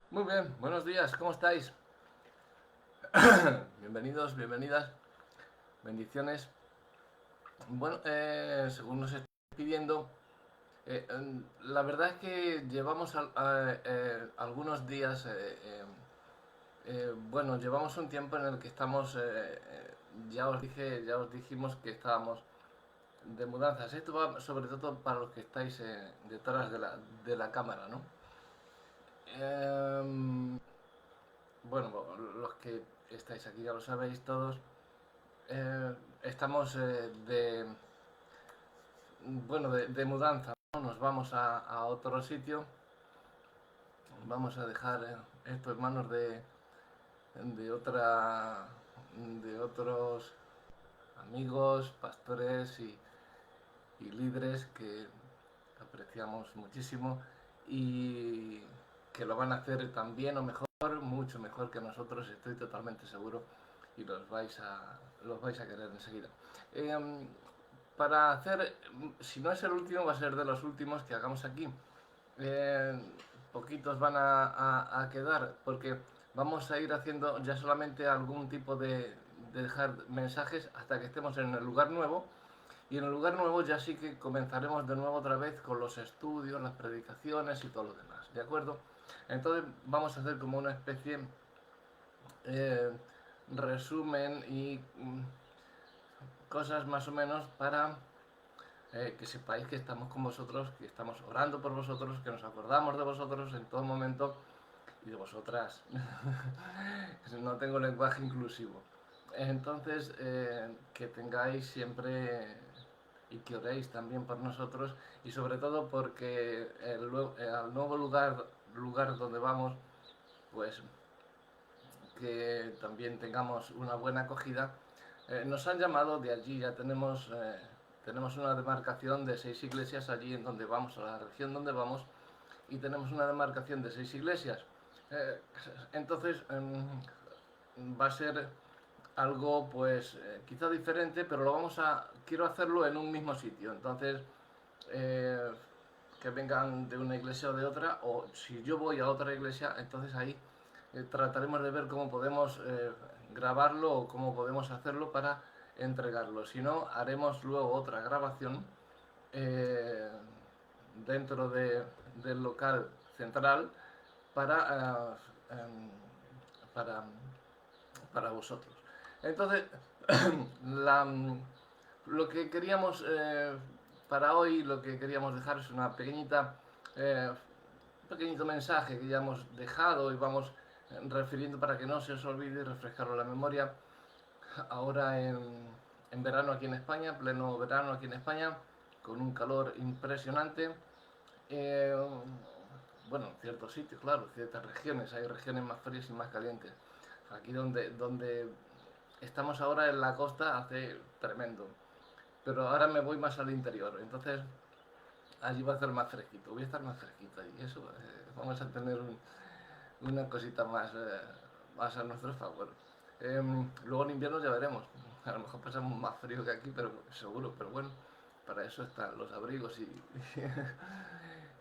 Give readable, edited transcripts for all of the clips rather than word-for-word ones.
Muy bien, buenos días, ¿cómo estáis? Bienvenidos, bienvenidas, bendiciones. Bueno, según nos estoy pidiendo, la verdad es que llevamos algunos días, bueno, llevamos un tiempo en el que estamos, ya os dijimos que estábamos de mudanzas. Esto va sobre todo para los que estáis detrás de la cámara, ¿no? Em, bueno, los que estáis aquí ya lo sabéis todos. Estamos bueno, de mudanza, ¿no? Nos vamos a otro sitio. Vamos a dejar esto en manos de otra, de otros amigos, pastores y líderes que apreciamos muchísimo y que lo van a hacer tan bien o mejor, mucho mejor que nosotros, estoy totalmente seguro, y los vais a querer enseguida. Eh, para hacer, si no es el último, va a ser de los últimos que hagamos aquí. Eh, Poquitos van a quedar porque vamos a ir haciendo ya solamente algún tipo de dejar mensajes hasta que estemos en el lugar nuevo, y en el lugar nuevo ya sí que comenzaremos de nuevo otra vez con los estudios, las predicaciones y todo lo demás, ¿de acuerdo? Entonces vamos a hacer como una especie eh, resumen y cosas más o menos para que sepáis que estamos con vosotros, que estamos orando por vosotros, que nos acordamos de vosotros en todo momento y de vosotras. No tengo lenguaje inclusivo. Entonces, que tengáis siempre y que oréis también por nosotros, y sobre todo porque al nuevo lugar donde vamos, pues que también tengamos una buena acogida. Nos han llamado de allí, ya tenemos una demarcación de 6 iglesias allí en donde vamos, a la región donde vamos, y tenemos una demarcación de 6 iglesias. Eh, entonces, va a ser algo pues quizá diferente, pero quiero hacerlo en un mismo sitio. Entonces, eh, que vengan de una iglesia o de otra, o si yo voy a otra iglesia, entonces ahí trataremos de ver cómo podemos grabarlo o cómo podemos hacerlo para entregarlo. Si no, haremos luego otra grabación eh, dentro del local central para, para, para vosotros. Entonces, la, lo que queríamos para hoy, lo que queríamos dejar es una un pequeñito mensaje que ya hemos dejado y vamos refiriendo para que no se os olvide y refrescarlo en la memoria. Ahora en verano aquí en España, pleno verano aquí en España, con un calor impresionante. Eh, bueno, en ciertos sitios, claro, ciertas regiones, hay regiones más frías y más calientes. Aquí donde estamos ahora en la costa hace tremendo, pero ahora me voy más al interior, entonces allí va a ser más fresquito, voy a estar más fresquito y eso, vamos a tener una cosita más a nuestro favor. Luego en invierno ya veremos, a lo mejor pasamos más frío que aquí, pero seguro, pero bueno, para eso están los abrigos y...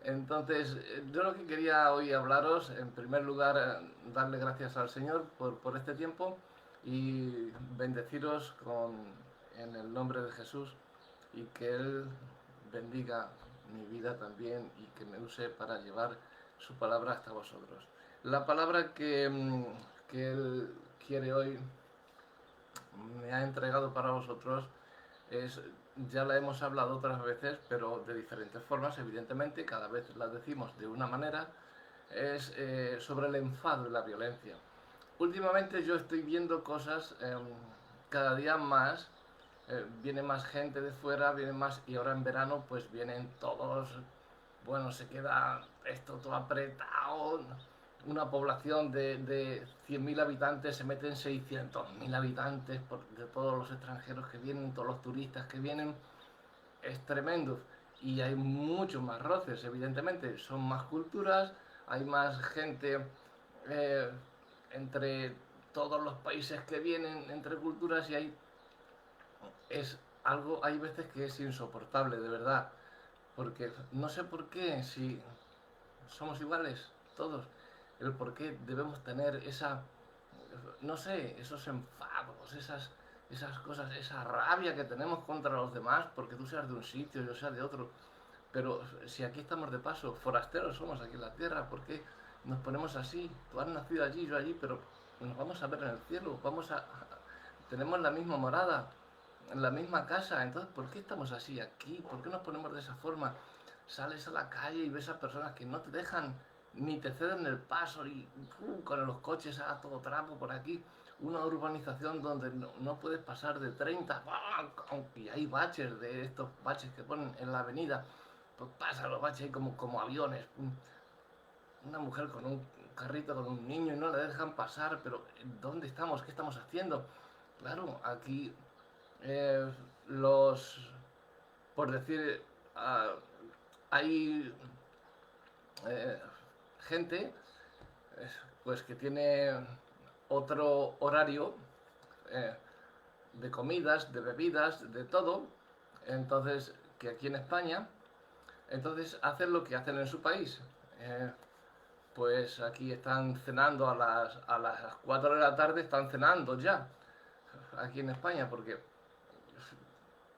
Entonces, yo lo que quería hoy hablaros, en primer lugar, darle gracias al Señor por este tiempo y bendeciros en el nombre de Jesús, y que Él bendiga mi vida también y que me use para llevar su palabra hasta vosotros. La palabra que Él quiere hoy, me ha entregado para vosotros, es, ya la hemos hablado otras veces, pero de diferentes formas, evidentemente, cada vez la decimos de una manera, es sobre el enfado y la violencia. Últimamente yo estoy viendo cosas cada día más, viene más gente de fuera, viene más, y ahora en verano pues vienen todos, bueno, se queda esto todo apretado, una población de 100.000 habitantes, se meten 600.000 habitantes de todos los extranjeros que vienen, todos los turistas que vienen, es tremendo. Y hay muchos más roces, evidentemente, son más culturas, hay más gente eh, entre todos los países que vienen, entre culturas, y es algo, hay veces que es insoportable, de verdad, porque no sé por qué, si somos iguales todos, el por qué debemos tener esa, no sé, esos enfados, esas cosas, esa rabia que tenemos contra los demás, porque tú seas de un sitio, yo sea de otro. Pero si aquí estamos de paso, forasteros somos aquí en la tierra, ¿por qué nos ponemos así? Tú has nacido allí, yo allí, pero nos vamos a ver en el cielo, tenemos la misma morada, en la misma casa, entonces ¿por qué estamos así aquí? ¿Por qué nos ponemos de esa forma? Sales a la calle y ves a personas que no te dejan ni te ceden el paso y con los coches a todo trapo por aquí. Una urbanización donde no puedes pasar de 30, aunque hay baches de estos baches que ponen en la avenida, pues pasan los baches ahí como aviones. Una mujer con un carrito con un niño y no le dejan pasar, pero ¿dónde estamos? ¿Qué estamos haciendo? Claro, aquí eh, los, por decir, ah, hay eh, gente pues que tiene otro horario eh, de comidas, de bebidas, de todo, entonces que aquí en España, entonces hacen lo que hacen en su país. Pues aquí están cenando a las 4 de la tarde, están cenando ya, aquí en España, porque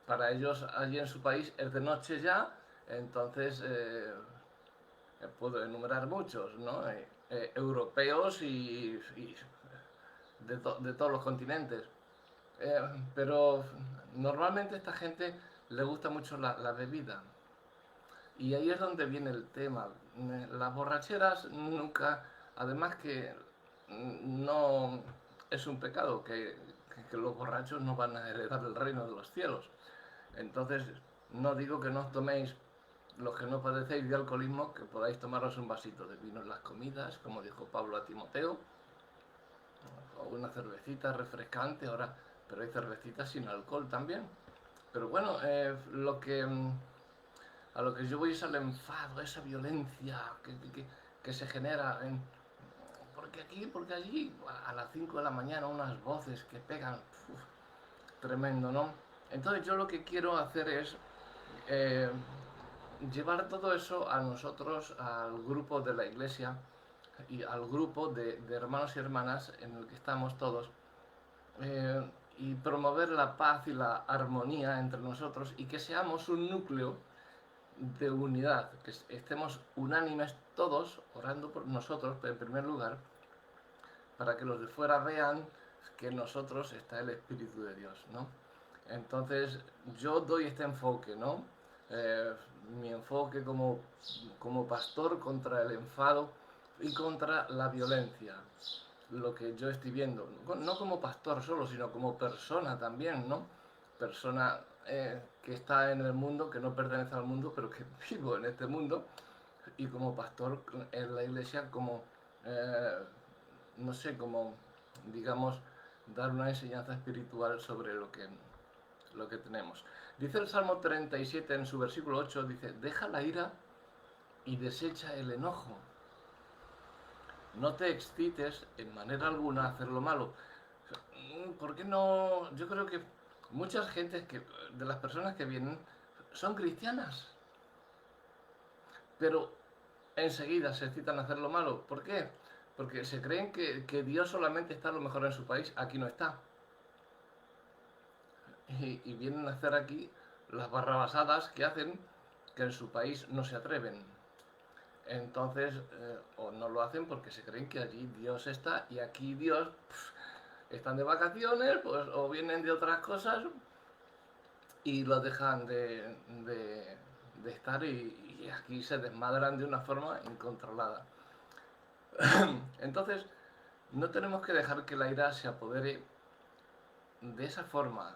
para ellos allí en su país es de noche ya, entonces puedo enumerar muchos, ¿no? Europeos y de todos los continentes. Eh, pero normalmente a esta gente le gusta mucho la bebida. Y ahí es donde viene el tema. Las borracheras nunca, además que no es un pecado, que los borrachos no van a heredar el reino de los cielos. Entonces, no digo que no os toméis, los que no padecéis de alcoholismo, que podáis tomaros un vasito de vino en las comidas, como dijo Pablo a Timoteo, o una cervecita refrescante, ahora, pero hay cervecitas sin alcohol también. Pero bueno, a lo que yo voy es al enfado, a esa violencia que se genera porque aquí, porque allí, a las 5 de la mañana, unas voces que pegan, tremendo, ¿no? Entonces yo lo que quiero hacer es eh, llevar todo eso a nosotros, al grupo de la iglesia y al grupo de hermanos y hermanas en el que estamos todos, y promover la paz y la armonía entre nosotros y que seamos un núcleo de unidad, que estemos unánimes todos orando por nosotros en primer lugar, para que los de fuera vean que en nosotros está el Espíritu de Dios, ¿no? Entonces yo doy este enfoque, ¿no? Eh, Mi enfoque como pastor contra el enfado y contra la violencia, lo que yo estoy viendo, no como pastor solo, sino como persona también, ¿no? Persona que está en el mundo, que no pertenece al mundo, pero que vivo en este mundo, y como pastor en la iglesia, como, eh, no sé, como, digamos, dar una enseñanza espiritual sobre lo que tenemos. Dice el Salmo 37 en su versículo 8, dice, deja la ira y desecha el enojo. No te excites en manera alguna a hacer lo malo. ¿Por qué no? Yo creo que muchas gentes de las personas que vienen son cristianas, pero enseguida se excitan a hacer lo malo. ¿Por qué? Porque se creen que Dios solamente está a lo mejor en su país, aquí no está. Y vienen a hacer aquí las barrabasadas que hacen que en su país no se atreven. Entonces, o no lo hacen porque se creen que allí Dios está y aquí Dios están de vacaciones, pues, o vienen de otras cosas y lo dejan de estar y aquí se desmadran de una forma incontrolada. Entonces, no tenemos que dejar que la ira se apodere de esa forma,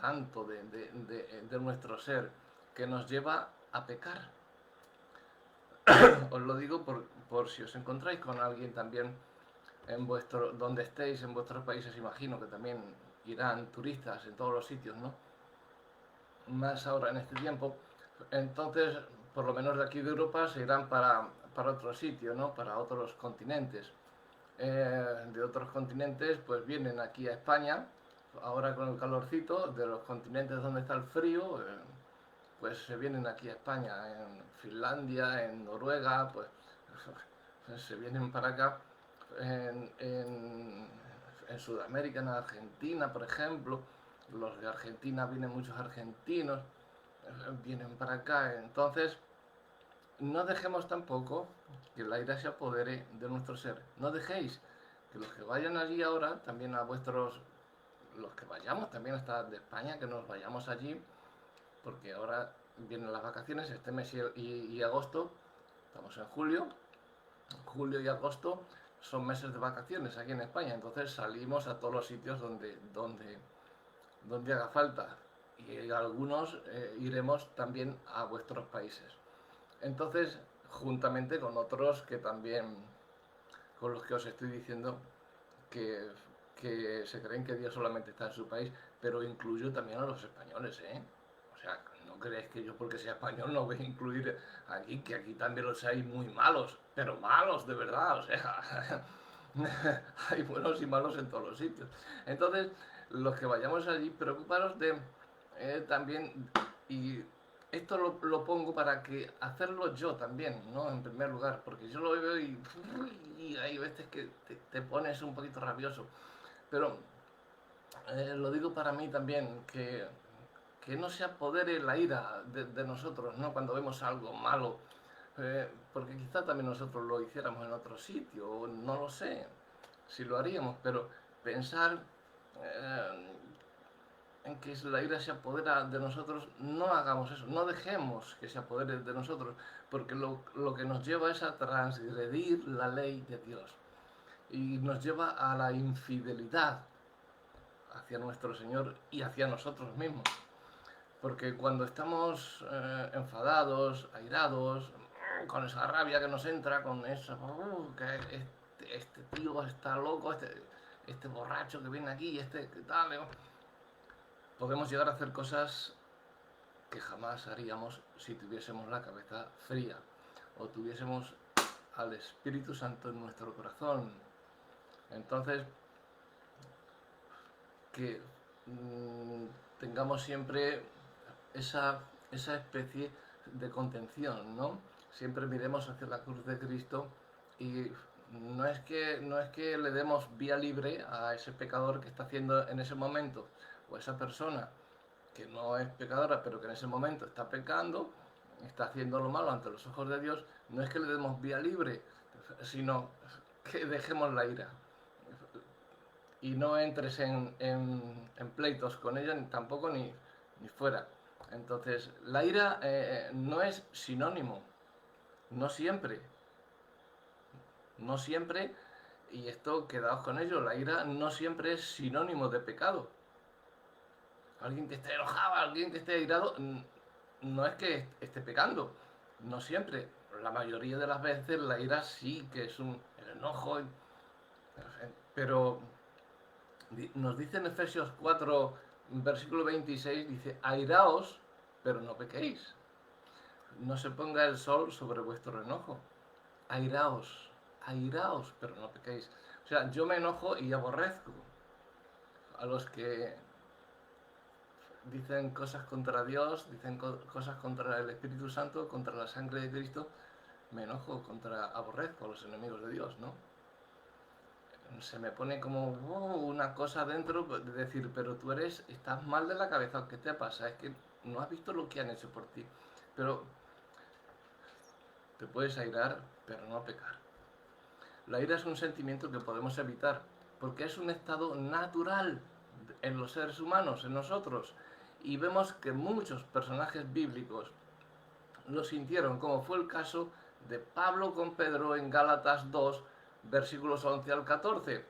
tanto de nuestro ser, que nos lleva a pecar. Os lo digo por si os encontráis con alguien también donde estéis, en vuestros países, imagino que también irán turistas en todos los sitios, ¿no? Más ahora en este tiempo. Entonces, por lo menos de aquí de Europa se irán para otro sitio, ¿no? Para otros continentes. De otros continentes, pues vienen aquí a España, ahora con el calorcito, de los continentes donde está el frío, pues se vienen aquí a España, en Finlandia, en Noruega, pues se vienen para acá, en, en, en Sudamérica, en Argentina, por ejemplo, los de Argentina, vienen muchos argentinos, vienen para acá, entonces no dejemos tampoco que la ira se apodere de nuestro ser, no dejéis que los que vayan allí ahora, también a vuestros, los que vayamos también hasta de España, que nos vayamos allí, porque ahora vienen las vacaciones, este mes y agosto, estamos en julio, julio y agosto son meses de vacaciones aquí en España, entonces salimos a todos los sitios donde haga falta y algunos iremos también a vuestros países. Entonces, juntamente con otros que también, con los que os estoy diciendo, que, que se creen que Dios solamente está en su país, pero incluyo también a los españoles, ¿eh? O sea, no creáis que yo porque sea español no voy a incluir aquí, que aquí también los hay muy malos, pero malos de verdad, o sea, hay buenos y malos en todos los sitios. Entonces, los que vayamos allí, preocuparos de también, y esto lo pongo para que hacerlo yo también, ¿no? En primer lugar, porque yo lo veo y hay veces que te pones un poquito rabioso, pero lo digo para mí también, que no se apodere la ira de nosotros, ¿no? Cuando vemos algo malo, porque quizá también nosotros lo hiciéramos en otro sitio, o no lo sé si lo haríamos, pero pensar en que la ira se apodera de nosotros, no hagamos eso, no dejemos que se apodere de nosotros, porque lo que nos lleva es a transgredir la ley de Dios y nos lleva a la infidelidad hacia nuestro Señor y hacia nosotros mismos. Porque cuando estamos enfadados, airados, con esa rabia que nos entra, con eso, que este tío está loco, este borracho que viene aquí, este que tal, podemos llegar a hacer cosas que jamás haríamos si tuviésemos la cabeza fría o tuviésemos al Espíritu Santo en nuestro corazón. Entonces, que tengamos siempre esa especie de contención, ¿no? Siempre miremos hacia la cruz de Cristo y no es que le demos vía libre a ese pecador que está haciendo en ese momento, o a esa persona que no es pecadora, pero que en ese momento está pecando, está haciendo lo malo ante los ojos de Dios, no es que le demos vía libre, sino que dejemos la ira. Y no entres en pleitos con ella, ni tampoco ni fuera. Entonces, la ira no es sinónimo, no siempre, no siempre, y esto quedaos con ello, la ira no siempre es sinónimo de pecado. Alguien que esté enojado, alguien que esté airado, no es que esté pecando, no siempre. La mayoría de las veces la ira sí que es el enojo, pero nos dice en Efesios 4, versículo 26, dice, airaos, pero no pequéis. No se ponga el sol sobre vuestro enojo. Airaos, airaos, pero no pequéis. O sea, yo me enojo y aborrezco a los que dicen cosas contra Dios, dicen cosas contra el Espíritu Santo, contra la sangre de Cristo. Me enojo, aborrezco a los enemigos de Dios, ¿no? Se me pone como una cosa dentro de decir, pero tú estás mal de la cabeza, ¿qué te pasa? Es que no has visto lo que han hecho por ti. Pero te puedes airar, pero no pecar. La ira es un sentimiento que podemos evitar, porque es un estado natural en los seres humanos, en nosotros. Y vemos que muchos personajes bíblicos lo sintieron, como fue el caso de Pablo con Pedro en Gálatas 2, versículos 11 al 14.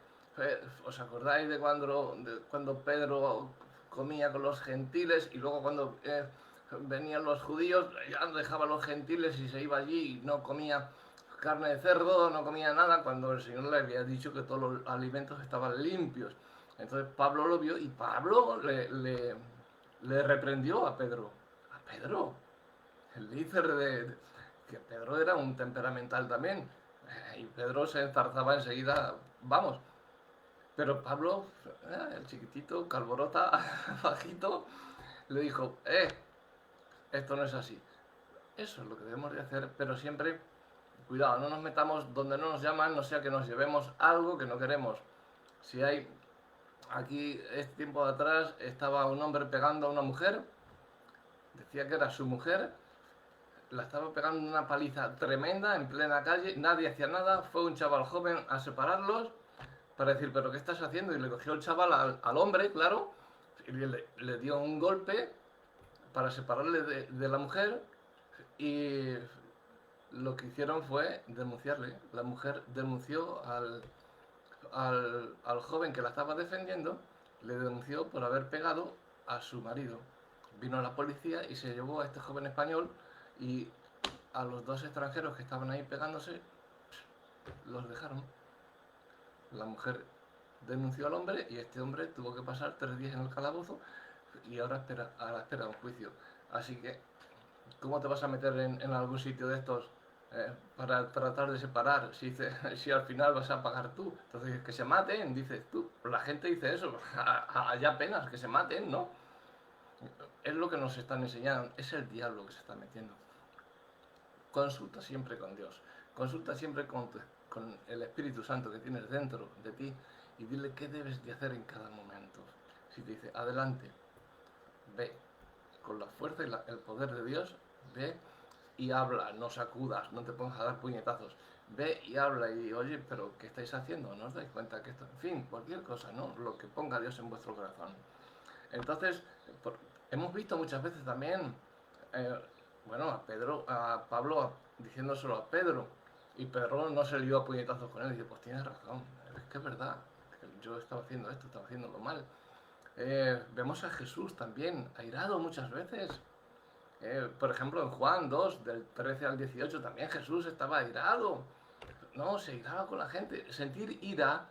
¿Os acordáis de cuando Pedro comía con los gentiles y luego cuando venían los judíos ya dejaba a los gentiles y se iba allí y no comía carne de cerdo, no comía nada, cuando el Señor le había dicho que todos los alimentos estaban limpios? Entonces Pablo lo vio y Pablo le reprendió a Pedro. A Pedro, el líder que Pedro era un temperamental también, y Pedro se enzarzaba enseguida, vamos. Pero Pablo, el chiquitito, calborota, bajito, le dijo, esto no es así. Eso es lo que debemos de hacer, pero siempre cuidado, no nos metamos donde no nos llaman, no sea que nos llevemos algo que no queremos. Si hay, aquí, este tiempo de atrás, estaba un hombre pegando a una mujer, decía que era su mujer, la estaba pegando una paliza tremenda en plena calle, nadie hacía nada, fue un chaval joven a separarlos para decir, pero ¿qué estás haciendo? Y le cogió el chaval al hombre, claro, y le dio un golpe para separarle de la mujer y lo que hicieron fue denunciarle. La mujer denunció al joven que la estaba defendiendo, le denunció por haber pegado a su marido. Vino la policía y se llevó a este joven español y a los dos extranjeros que estaban ahí pegándose, los dejaron. La mujer denunció al hombre y este hombre tuvo que pasar 3 días en el calabozo y ahora espera un juicio. Así que, ¿cómo te vas a meter en algún sitio de estos para tratar de separar si al final vas a pagar tú? Entonces, que se maten, dices tú. La gente dice eso, allá apenas que se maten, ¿no? Es lo que nos están enseñando, es el diablo que se está metiendo. Consulta siempre con Dios, consulta siempre con el Espíritu Santo que tienes dentro de ti y dile qué debes de hacer en cada momento. Si te dice, adelante, ve, con la fuerza y el poder de Dios, ve y habla, no sacudas, no te pongas a dar puñetazos, ve y habla y oye, pero ¿qué estáis haciendo? ¿No os dais cuenta que esto, en fin, cualquier cosa, ¿no? Lo que ponga Dios en vuestro corazón. Entonces, hemos visto muchas veces también, bueno, a Pablo diciéndoselo a Pedro, y Pedro no se lió a puñetazos con él, y dice, pues tienes razón, es que es verdad, que yo estaba haciendo esto, estaba haciéndolo mal. Vemos a Jesús también, airado muchas veces. Por ejemplo, en Juan 2, del 13 al 18, también Jesús estaba airado. No, se iraba con la gente. Sentir ira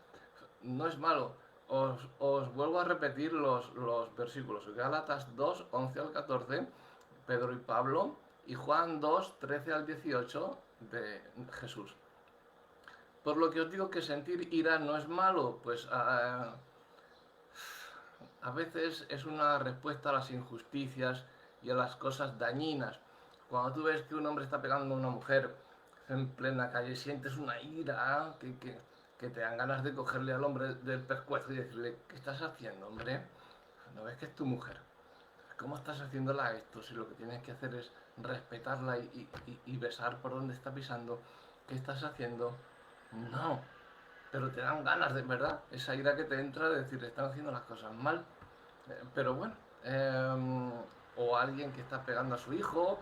no es malo. Os vuelvo a repetir los versículos. Gálatas 2, 11 al 14, Pedro y Pablo, y Juan 2, 13 al 18 de Jesús. Por lo que os digo que sentir ira no es malo, pues a veces es una respuesta a las injusticias y a las cosas dañinas. Cuando tú ves que un hombre está pegando a una mujer en plena calle, sientes una ira que te dan ganas de cogerle al hombre del pescuezo y decirle, ¿qué estás haciendo, hombre? ¿No ves que es tu mujer? ¿Cómo estás haciéndola esto? Si lo que tienes que hacer es respetarla y besar por donde está pisando, ¿qué estás haciendo? No, pero te dan ganas de verdad, esa ira que te entra de decir, están haciendo las cosas mal. Pero bueno, o alguien que está pegando a su hijo,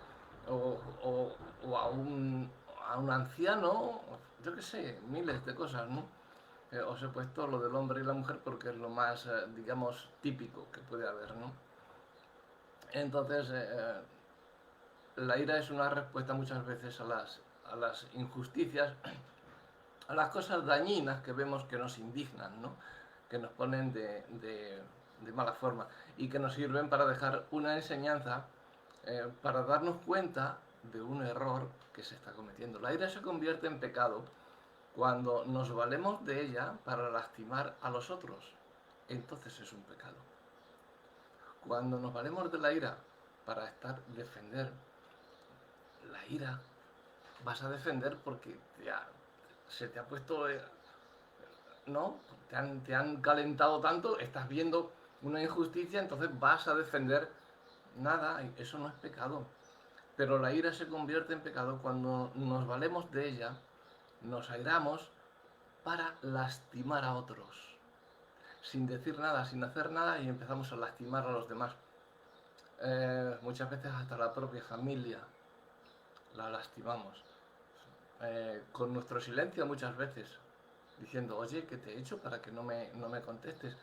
o a un anciano, yo qué sé, miles de cosas, ¿no? Os he puesto lo del hombre y la mujer porque es lo más, digamos, típico que puede haber, ¿no? Entonces, la ira es una respuesta muchas veces a las injusticias, a las cosas dañinas que vemos que nos indignan, ¿no? Que nos ponen de mala forma y que nos sirven para dejar una enseñanza, para darnos cuenta de un error que se está cometiendo. La ira se convierte en pecado cuando nos valemos de ella para lastimar a los otros. Entonces es un pecado. Cuando nos valemos de la ira para defender la ira, vas a defender porque se te ha puesto, ¿no? Te han calentado tanto, estás viendo una injusticia, entonces vas a defender. Nada, eso no es pecado. Pero la ira se convierte en pecado cuando nos valemos de ella, nos airamos para lastimar a otros, sin decir nada, sin hacer nada, y empezamos a lastimar a los demás. Muchas veces hasta la propia familia la lastimamos. Con nuestro silencio muchas veces, diciendo, oye, ¿qué te he hecho para que no me contestes?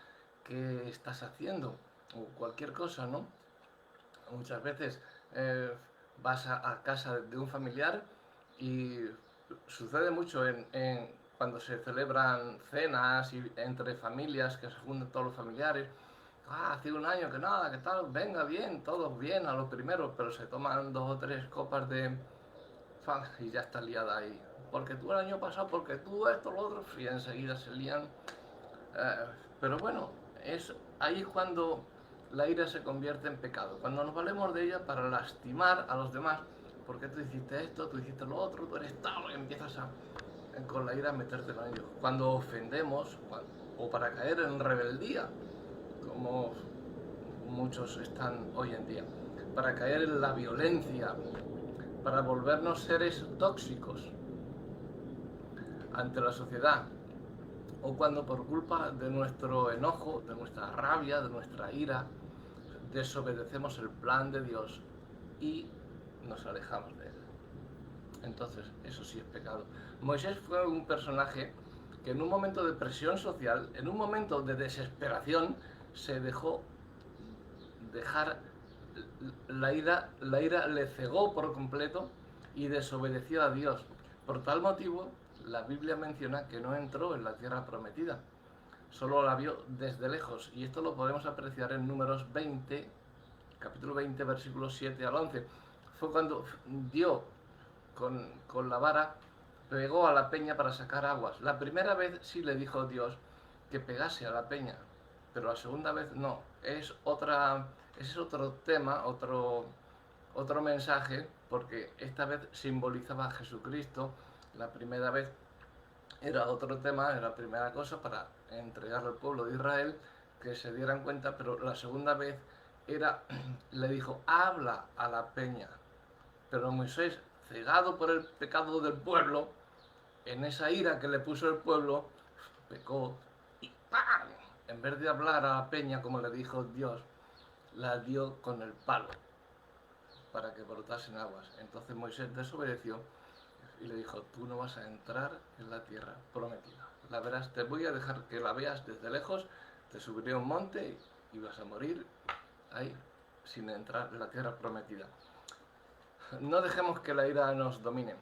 ¿Qué estás haciendo? O cualquier cosa, ¿no? Muchas veces vas a casa de un familiar y sucede mucho cuando se celebran cenas entre familias, que se juntan todos los familiares. Hace un año que nada, ¿qué tal? Venga, bien, todos bien a lo primero, pero se toman 2 o 3 copas de fan y ya está liada ahí. Porque tú el año pasado, porque tú esto, lo otro, y enseguida se lían. Pero bueno, ahí es cuando la ira se convierte en pecado. Cuando nos valemos de ella para lastimar a los demás, ¿por qué tú hiciste esto? Tú hiciste lo otro, tú eres tal, y empiezas con la ira a meterte con ellos. Cuando ofendemos, o para caer en rebeldía, como muchos están hoy en día, para caer en la violencia, para volvernos seres tóxicos ante la sociedad, o cuando por culpa de nuestro enojo, de nuestra rabia, de nuestra ira, desobedecemos el plan de Dios y nos alejamos de él. Entonces, eso sí es pecado. Moisés fue un personaje que en un momento de presión social, en un momento de desesperación, se dejó dejar la ira le cegó por completo y desobedeció a Dios. Por tal motivo, la Biblia menciona que no entró en la tierra prometida, solo la vio desde lejos, y esto lo podemos apreciar en Números 20, capítulo 20, versículos 7 al 11. Fue cuando dio con la vara, pegó a la peña para sacar aguas. La primera vez sí le dijo Dios que pegase a la peña, pero la segunda vez no. Ese es otro tema, otro mensaje, porque esta vez simbolizaba a Jesucristo. La primera vez era otro tema, era la primera cosa para entregar al pueblo de Israel, que se dieran cuenta, pero la segunda vez le dijo, habla a la peña. Pero Moisés, cegado por el pecado del pueblo, en esa ira que le puso el pueblo, pecó y ¡pam! En vez de hablar a la peña como le dijo Dios, la dio con el palo para que brotasen aguas. Entonces Moisés desobedeció y le dijo, tú no vas a entrar en la tierra prometida. La verás, te voy a dejar que la veas desde lejos, te subiré a un monte y vas a morir ahí sin entrar en la tierra prometida. No dejemos que la ira nos domine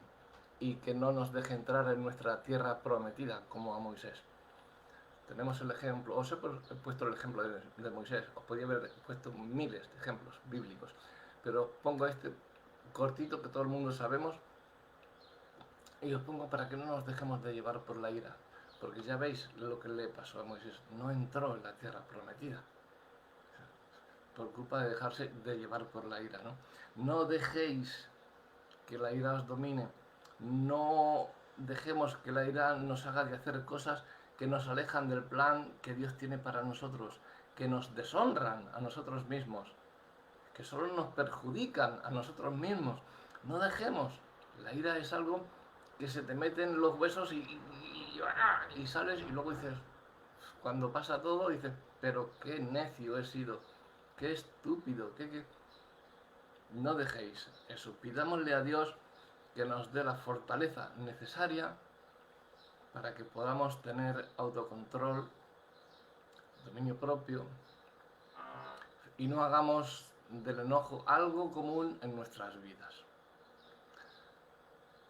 y que no nos deje entrar en nuestra tierra prometida como a Moisés. Tenemos el ejemplo, os he puesto el ejemplo de Moisés, os podría haber puesto miles de ejemplos bíblicos, pero pongo este cortito que todo el mundo sabemos y os pongo para que no nos dejemos de llevar por la ira, porque ya veis lo que le pasó a Moisés, no entró en la tierra prometida por culpa de dejarse de llevar por la ira, ¿no? No dejéis que la ira os domine, no dejemos que la ira nos haga de hacer cosas que nos alejan del plan que Dios tiene para nosotros, que nos deshonran a nosotros mismos, que solo nos perjudican a nosotros mismos. No dejemos. La ira es algo que se te mete en los huesos y sales y luego dices, cuando pasa todo, dices, pero qué necio he sido, qué estúpido, qué... No dejéis eso. Pidámosle a Dios que nos dé la fortaleza necesaria para que podamos tener autocontrol, dominio propio, y no hagamos del enojo algo común en nuestras vidas.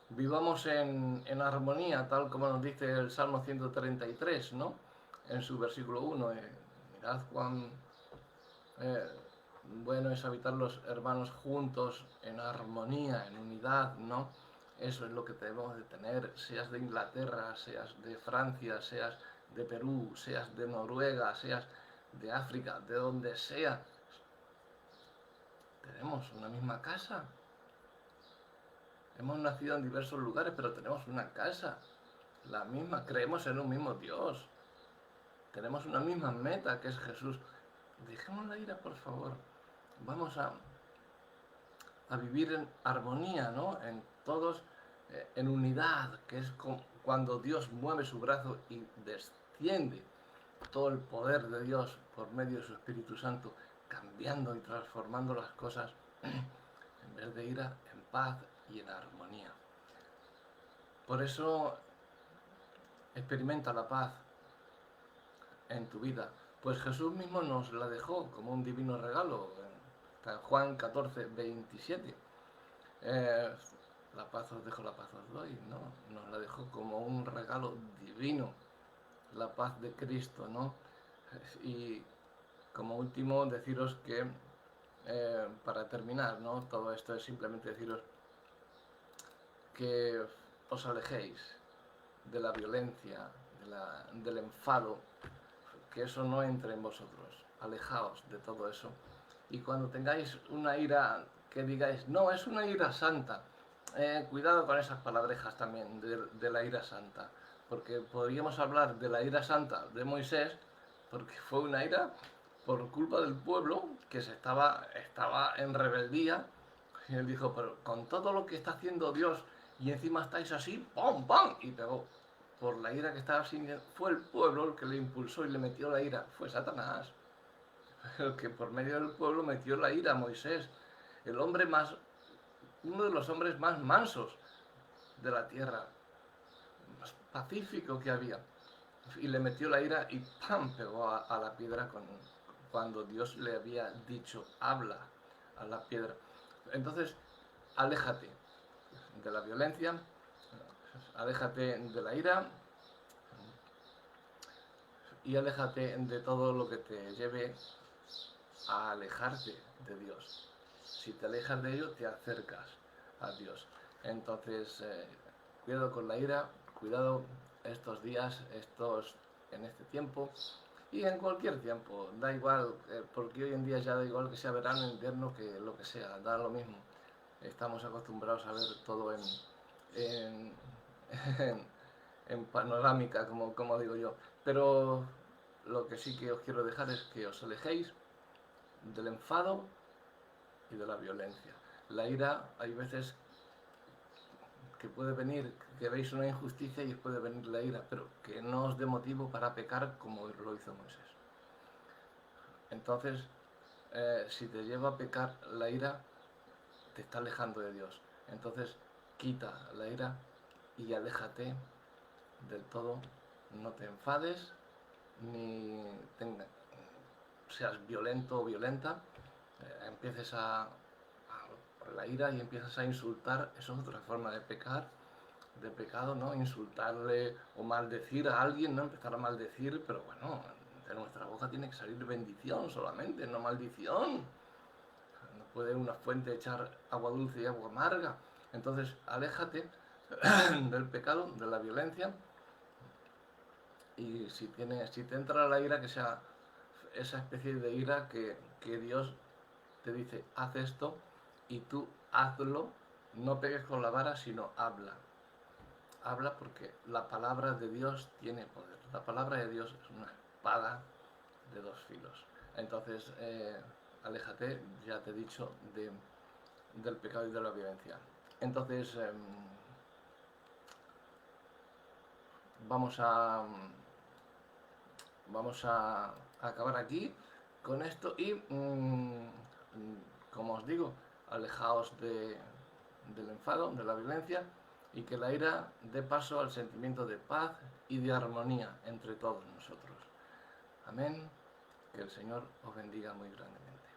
Vivamos en armonía, tal como nos dice el Salmo 133, ¿no? En su versículo 1. Mirad cuán bueno es habitar los hermanos juntos en armonía, en unidad, ¿no? Eso es lo que debemos de tener, seas de Inglaterra, seas de Francia, seas de Perú, seas de Noruega, seas de África, de donde sea. Tenemos una misma casa. Hemos nacido en diversos lugares, pero tenemos una casa, la misma. Creemos en un mismo Dios. Tenemos una misma meta, que es Jesús. Dejemos la ira, por favor. Vamos a vivir en armonía, ¿no? En todos, en unidad, que es cuando Dios mueve su brazo y desciende todo el poder de Dios por medio de su Espíritu Santo, cambiando y transformando las cosas, en vez de ira, en paz y en armonía. Por eso, experimenta la paz en tu vida, pues Jesús mismo nos la dejó como un divino regalo. En Juan 14, 27. La paz os dejo, la paz os doy, ¿no? Nos la dejó como un regalo divino, la paz de Cristo, ¿no? Y como último, deciros que, para terminar, ¿no? Todo esto es simplemente deciros que os alejéis de la violencia, del enfado, que eso no entre en vosotros. Alejaos de todo eso. Y cuando tengáis una ira que digáis, no, es una ira santa. Cuidado con esas palabrejas también de la ira santa, porque podríamos hablar de la ira santa de Moisés, porque fue una ira por culpa del pueblo que estaba en rebeldía. Y él dijo, pero con todo lo que está haciendo Dios y encima estáis así, ¡pum, pum! Y pegó. Por la ira que estaba sintiendo, fue el pueblo el que le impulsó y le metió la ira, fue Satanás. El que por medio del pueblo metió la ira a Moisés, el hombre más, uno de los hombres más mansos de la tierra, más pacífico que había. Y le metió la ira y ¡pam! Pegó a la piedra cuando Dios le había dicho, habla a la piedra. Entonces, aléjate de la violencia, aléjate de la ira y aléjate de todo lo que te lleve a alejarte de Dios. Si te alejas de ello, te acercas a Dios. Entonces, cuidado con la ira, cuidado estos días, en este tiempo y en cualquier tiempo. Da igual, porque hoy en día ya da igual que sea verano, invierno, que lo que sea, da lo mismo. Estamos acostumbrados a ver todo en, en panorámica, como digo yo. Pero lo que sí que os quiero dejar es que os alejéis del enfado y de la violencia. La ira, hay veces que puede venir, que veis una injusticia y os puede venir la ira, pero que no os dé motivo para pecar como lo hizo Moisés. Entonces, si te lleva a pecar la ira, te está alejando de Dios. Entonces, quita la ira y aléjate del todo. No te enfades, ni seas violento o violenta, empieces por la ira y empiezas a insultar. Eso es otra forma de pecar, de pecado, ¿no? Insultarle o maldecir a alguien, ¿no? Empezar a maldecir, pero bueno, de nuestra boca tiene que salir bendición solamente, no maldición. No puede una fuente echar agua dulce y agua amarga. Entonces, aléjate del pecado, de la violencia, y si te entra la ira, que sea esa especie de ira que Dios te dice, haz esto, y tú hazlo, no pegues con la vara, sino habla. Habla porque la palabra de Dios tiene poder. La palabra de Dios es una espada de dos filos. Entonces, aléjate, ya te he dicho, del pecado y de la violencia. Entonces, vamos a acabar aquí con esto y, como os digo, alejaos del enfado, de la violencia, y que la ira dé paso al sentimiento de paz y de armonía entre todos nosotros. Amén. Que el Señor os bendiga muy grandemente.